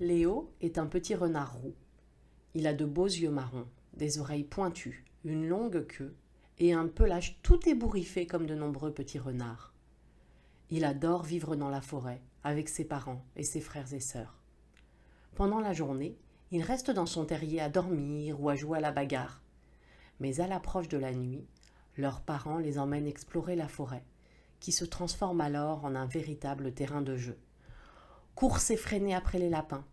Léo est un petit renard roux. Il a de beaux yeux marrons, des oreilles pointues, une longue queue et un pelage tout ébouriffé comme de nombreux petits renards. Il adore vivre dans la forêt avec ses parents et ses frères et sœurs. Pendant la journée, il reste dans son terrier à dormir ou à jouer à la bagarre. Mais à l'approche de la nuit, leurs parents les emmènent explorer la forêt, qui se transforme alors en un véritable terrain de jeu. Course effrénée après les lapins,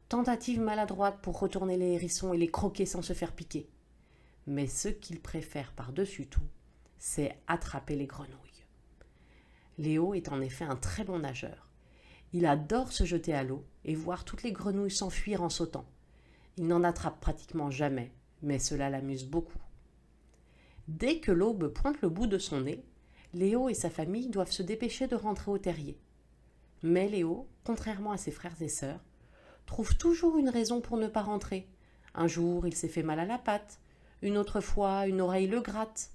tentative maladroite pour retourner les hérissons et les croquer sans se faire piquer. Mais ce qu'il préfère par-dessus tout, c'est attraper les grenouilles. Léo est en effet un très bon nageur. Il adore se jeter à l'eau et voir toutes les grenouilles s'enfuir en sautant. Il n'en attrape pratiquement jamais, mais cela l'amuse beaucoup. Dès que l'aube pointe le bout de son nez, Léo et sa famille doivent se dépêcher de rentrer au terrier. Mais Léo, contrairement à ses frères et sœurs, trouve toujours une raison pour ne pas rentrer. Un jour, il s'est fait mal à la patte, une autre fois, une oreille le gratte.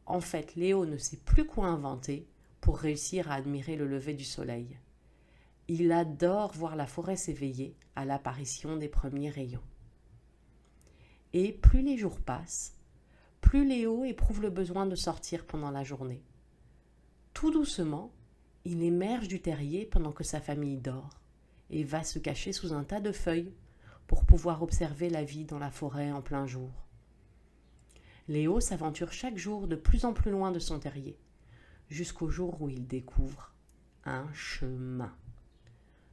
En fait, Léo ne sait plus quoi inventer pour réussir à admirer le lever du soleil. Il adore voir la forêt s'éveiller à l'apparition des premiers rayons. Et plus les jours passent, plus Léo éprouve le besoin de sortir pendant la journée. Tout doucement, il émerge du terrier pendant que sa famille dort et va se cacher sous un tas de feuilles pour pouvoir observer la vie dans la forêt en plein jour. Léo s'aventure chaque jour de plus en plus loin de son terrier, jusqu'au jour où il découvre un chemin.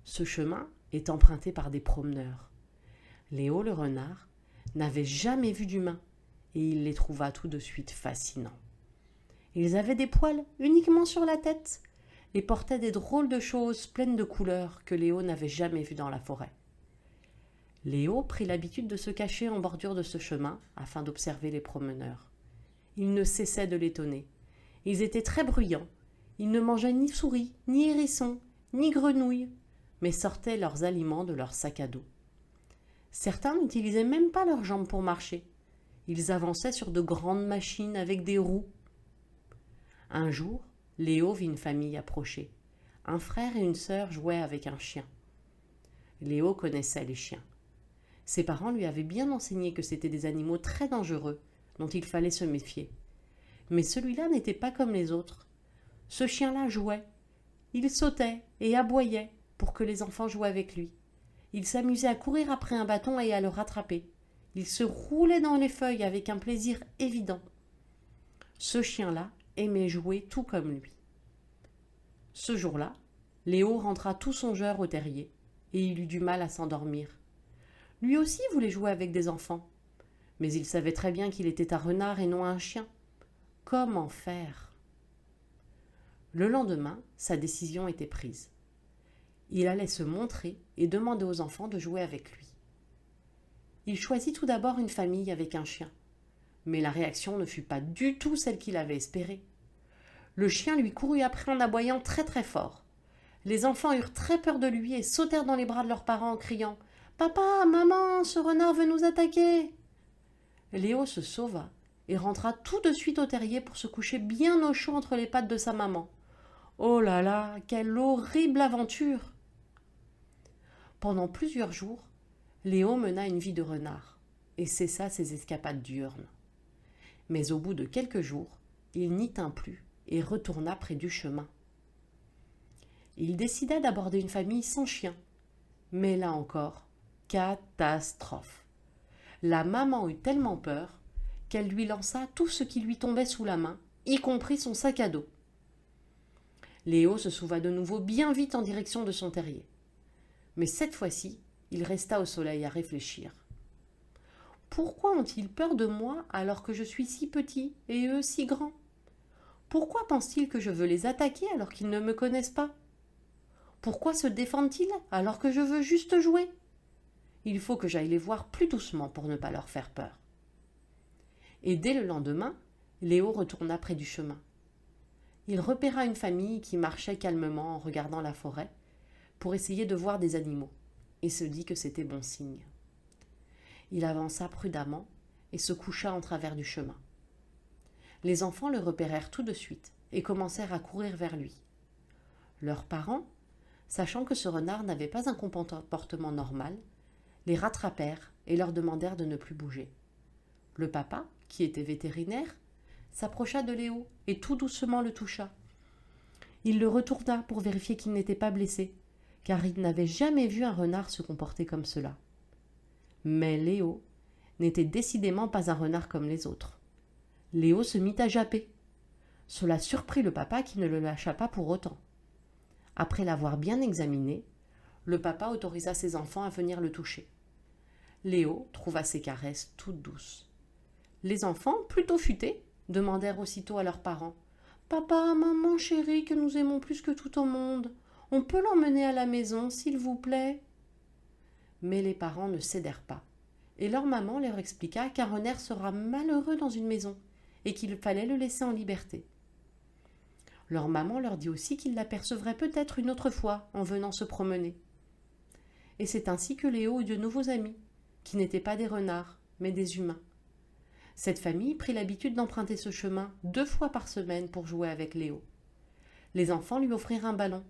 Ce chemin est emprunté par des promeneurs. Léo le renard n'avait jamais vu d'humains et il les trouva tout de suite fascinants. Ils avaient des poils uniquement sur la tête et portaient des drôles de choses pleines de couleurs que Léo n'avait jamais vues dans la forêt. Léo prit l'habitude de se cacher en bordure de ce chemin afin d'observer les promeneurs. Il ne cessait de l'étonner. Ils étaient très bruyants. Ils ne mangeaient ni souris, ni hérissons, ni grenouilles, mais sortaient leurs aliments de leur sac à dos. Certains n'utilisaient même pas leurs jambes pour marcher. Ils avançaient sur de grandes machines avec des roues. Un jour, Léo vit une famille approcher. Un frère et une sœur jouaient avec un chien. Léo connaissait les chiens. Ses parents lui avaient bien enseigné que c'étaient des animaux très dangereux dont il fallait se méfier. Mais celui-là n'était pas comme les autres. Ce chien-là jouait. Il sautait et aboyait pour que les enfants jouent avec lui. Il s'amusait à courir après un bâton et à le rattraper. Il se roulait dans les feuilles avec un plaisir évident. Ce chien-là aimait jouer tout comme lui. Ce jour-là, Léo rentra tout songeur au terrier et il eut du mal à s'endormir. Lui aussi voulait jouer avec des enfants, mais il savait très bien qu'il était un renard et non un chien. Comment faire ? Le lendemain, sa décision était prise. Il allait se montrer et demander aux enfants de jouer avec lui. Il choisit tout d'abord une famille avec un chien, mais la réaction ne fut pas du tout celle qu'il avait espérée. Le chien lui courut après en aboyant très très fort. Les enfants eurent très peur de lui et sautèrent dans les bras de leurs parents en criant « Papa, maman, ce renard veut nous attaquer !» Léo se sauva et rentra tout de suite au terrier pour se coucher bien au chaud entre les pattes de sa maman. Oh là là, quelle horrible aventure! Pendant plusieurs jours, Léo mena une vie de renard et cessa ses escapades diurnes. Mais au bout de quelques jours, il n'y tint plus et retourna près du chemin. Il décida d'aborder une famille sans chien, mais là encore, catastrophe. La maman eut tellement peur qu'elle lui lança tout ce qui lui tombait sous la main, y compris son sac à dos. Léo se sauva de nouveau bien vite en direction de son terrier. Mais cette fois-ci, il resta au soleil à réfléchir. Pourquoi ont-ils peur de moi alors que je suis si petit et eux si grands ? Pourquoi pensent-ils que je veux les attaquer alors qu'ils ne me connaissent pas ? Pourquoi se défendent-ils alors que je veux juste jouer ? Il faut que j'aille les voir plus doucement pour ne pas leur faire peur. Et dès le lendemain, Léo retourna près du chemin. Il repéra une famille qui marchait calmement en regardant la forêt pour essayer de voir des animaux et se dit que c'était bon signe. Il avança prudemment et se coucha en travers du chemin. Les enfants le repérèrent tout de suite et commencèrent à courir vers lui. Leurs parents, Sachant que ce renard n'avait pas un comportement normal, les rattrapèrent et leur demandèrent de ne plus bouger. Le papa, qui était vétérinaire, s'approcha de Léo et tout doucement le toucha. Il le retourna pour vérifier qu'il n'était pas blessé, car il n'avait jamais vu un renard se comporter comme cela. Mais Léo n'était décidément pas un renard comme les autres. Léo se mit à japper. Cela surprit le papa qui ne le lâcha pas pour autant. Après l'avoir bien examiné, le papa autorisa ses enfants à venir le toucher. Léo trouva ses caresses toutes douces. Les enfants, plutôt futés, demandèrent aussitôt à leurs parents « Papa, maman chérie, que nous aimons plus que tout au monde, on peut l'emmener à la maison, s'il vous plaît ?» Mais les parents ne cédèrent pas, et leur maman leur expliqua qu'un renard sera malheureux dans une maison et qu'il fallait le laisser en liberté. Leur maman leur dit aussi qu'ils l'apercevraient peut-être une autre fois en venant se promener. Et c'est ainsi que Léo eut de nouveaux amis, qui n'étaient pas des renards, mais des humains. Cette famille prit l'habitude d'emprunter ce chemin 2 fois par semaine pour jouer avec Léo. Les enfants lui offrirent un ballon,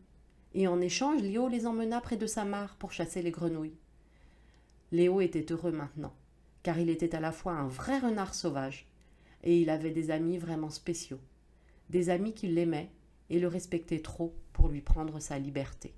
et en échange, Léo les emmena près de sa mare pour chasser les grenouilles. Léo était heureux maintenant, car il était à la fois un vrai renard sauvage, et il avait des amis vraiment spéciaux, des amis qui l'aimaient et le respectaient trop pour lui prendre sa liberté.